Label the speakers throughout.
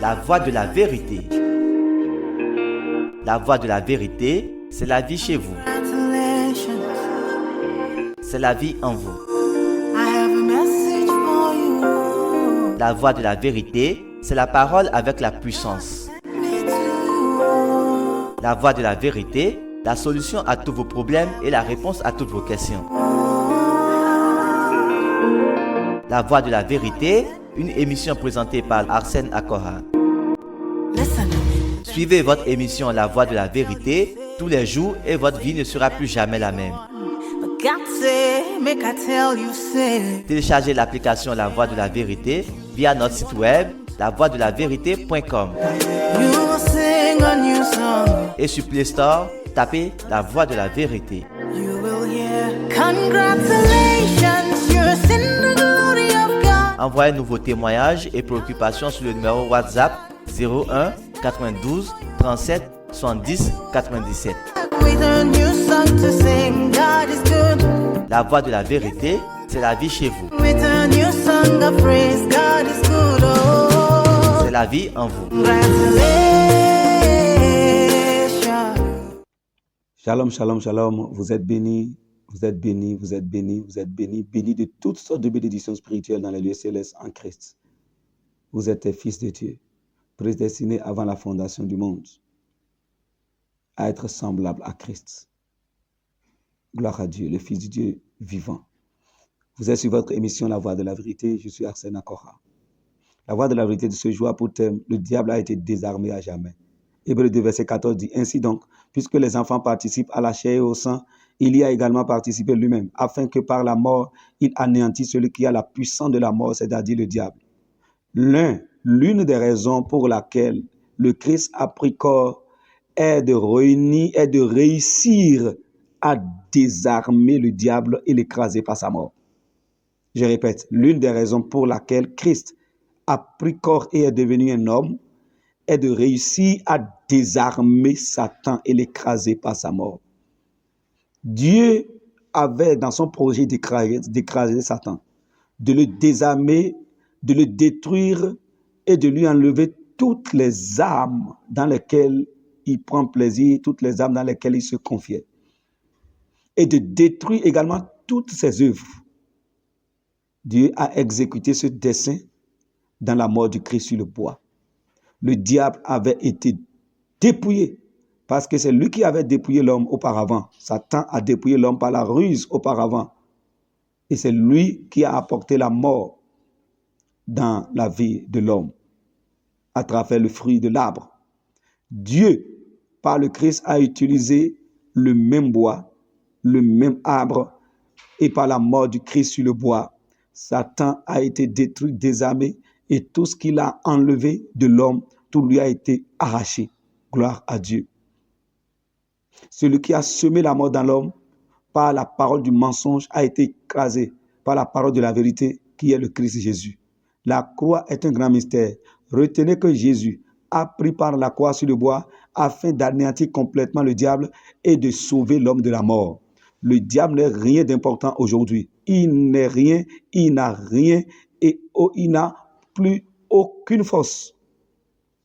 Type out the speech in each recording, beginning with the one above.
Speaker 1: La voie de la vérité. La voie de la vérité, c'est la vie chez vous. C'est la vie en vous. La voie de la vérité, c'est la parole avec la puissance. La voie de la vérité, la solution à tous vos problèmes et la réponse à toutes vos questions. La voie de la vérité, une émission présentée par Arsène Akora. Suivez votre émission La Voie de la Vérité tous les jours et votre vie ne sera plus jamais la même. Téléchargez l'application La Voie de la Vérité via notre site web lavoiedelavérité.com. Et sur Play Store, tapez La Voie de la Vérité. Envoyez-nous vos témoignages et préoccupations sur le numéro WhatsApp 01 92 37 70 97. La voie de la vérité, c'est la vie chez vous. C'est la vie en vous.
Speaker 2: Shalom, shalom, shalom. Vous êtes bénis, vous êtes bénis, vous êtes bénis, vous êtes bénis, bénis de toutes sortes de bénédictions spirituelles dans les lieux célestes en Christ. Vous êtes des fils de Dieu, prédestinés avant la fondation du monde à être semblables à Christ. Gloire à Dieu, le Fils de Dieu vivant. Vous êtes sur votre émission La Voie de la Vérité. Je suis Arsène Akora. La Voie de la Vérité de ce jour a pour thème: le diable a été désarmé à jamais. Hébreux 2, verset 14 dit: ainsi donc, puisque les enfants participent à la chair et au sang, il y a également participé lui-même, afin que par la mort, il anéantisse celui qui a la puissance de la mort, c'est-à-dire le diable. L'une des raisons pour laquelle le Christ a pris corps est de réussir à désarmer le diable et l'écraser par sa mort. Je répète, l'une des raisons pour laquelle Christ a pris corps et est devenu un homme est de réussir à désarmer Satan et l'écraser par sa mort. Dieu avait dans son projet d'écraser Satan, de le désarmer, de le détruire et de lui enlever toutes les âmes dans lesquelles il prend plaisir, toutes les âmes dans lesquelles il se confiait. Et de détruire également toutes ses œuvres. Dieu a exécuté ce dessein dans la mort du Christ sur le bois. Le diable avait été dépouillé parce que c'est lui qui avait dépouillé l'homme auparavant. Satan a dépouillé l'homme par la ruse auparavant. Et c'est lui qui a apporté la mort dans la vie de l'homme à travers le fruit de l'arbre. Dieu, par le Christ, a utilisé le même bois, le même arbre, et par la mort du Christ sur le bois, Satan a été détruit, désarmé, et tout ce qu'il a enlevé de l'homme, tout lui a été arraché. Gloire à Dieu. Celui qui a semé la mort dans l'homme, par la parole du mensonge, a été écrasé par la parole de la vérité, qui est le Christ Jésus. La croix est un grand mystère. Retenez que Jésus a pris par la croix sur le bois afin d'anéantir complètement le diable et de sauver l'homme de la mort. Le diable n'est rien d'important aujourd'hui. Il n'est rien, il n'a rien et il n'a plus aucune force.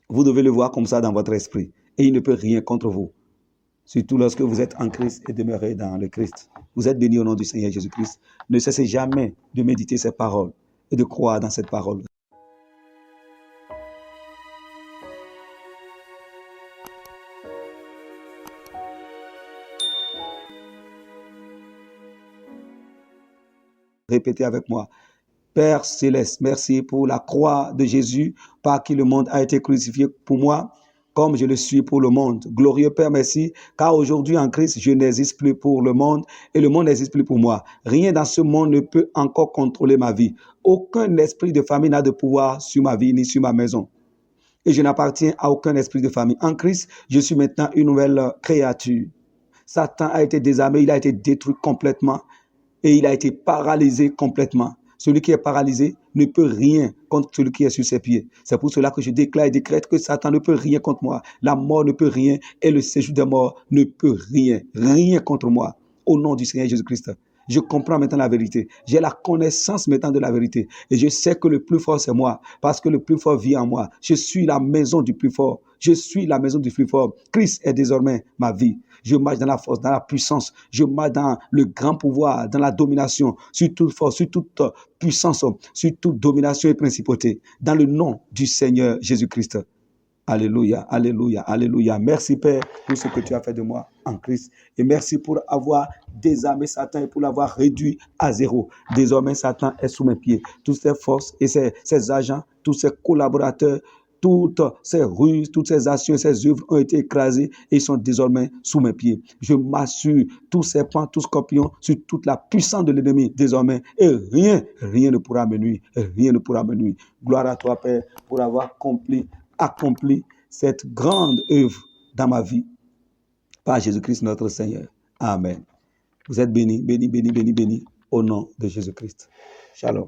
Speaker 2: Vous devez le voir comme ça dans votre esprit et il ne peut rien contre vous. Surtout lorsque vous êtes en Christ et demeurez dans le Christ. Vous êtes bénis au nom du Seigneur Jésus-Christ. Ne cessez jamais de méditer ces paroles et de croire dans cette parole. Répétez avec moi. Père céleste, merci pour la croix de Jésus par qui le monde a été crucifié pour moi, comme je le suis pour le monde. Glorieux Père, merci, car aujourd'hui en Christ, je n'existe plus pour le monde et le monde n'existe plus pour moi. Rien dans ce monde ne peut encore contrôler ma vie. Aucun esprit de famille n'a de pouvoir sur ma vie ni sur ma maison. Et je n'appartiens à aucun esprit de famille. En Christ, je suis maintenant une nouvelle créature. Satan a été désarmé, il a été détruit complètement et il a été paralysé complètement. Celui qui est paralysé ne peut rien contre celui qui est sur ses pieds. C'est pour cela que je déclare et décrète que Satan ne peut rien contre moi. La mort ne peut rien et le séjour des morts ne peut rien. Rien contre moi. Au nom du Seigneur Jésus-Christ, Je comprends maintenant la vérité. J'ai la connaissance maintenant de la vérité. Et je sais que le plus fort, c'est moi. Parce que le plus fort vit en moi. Je suis la maison du plus fort. Je suis la maison du plus fort. Christ est désormais ma vie. Je marche dans la force, dans la puissance. Je marche dans le grand pouvoir, dans la domination, sur toute force, sur toute puissance, sur toute domination et principauté. Dans le nom du Seigneur Jésus-Christ. Alléluia, alléluia, alléluia. Merci Père pour ce que tu as fait de moi en Christ. Et merci pour avoir désarmé Satan et pour l'avoir réduit à zéro. Désormais, Satan est sous mes pieds. Toutes ses forces et ses agents, tous ses collaborateurs, toutes ces ruses, toutes ces actions, ces œuvres ont été écrasées et ils sont désormais sous mes pieds. Je m'assure, tous serpents, tous scorpions, sur toute la puissance de l'ennemi désormais. Et rien ne pourra me nuire. Rien ne pourra me nuire. Gloire à toi, Père, pour avoir accompli cette grande œuvre dans ma vie par Jésus-Christ notre Seigneur. Amen. Vous êtes bénis, bénis, bénis, bénis, bénis au nom de Jésus-Christ. Shalom.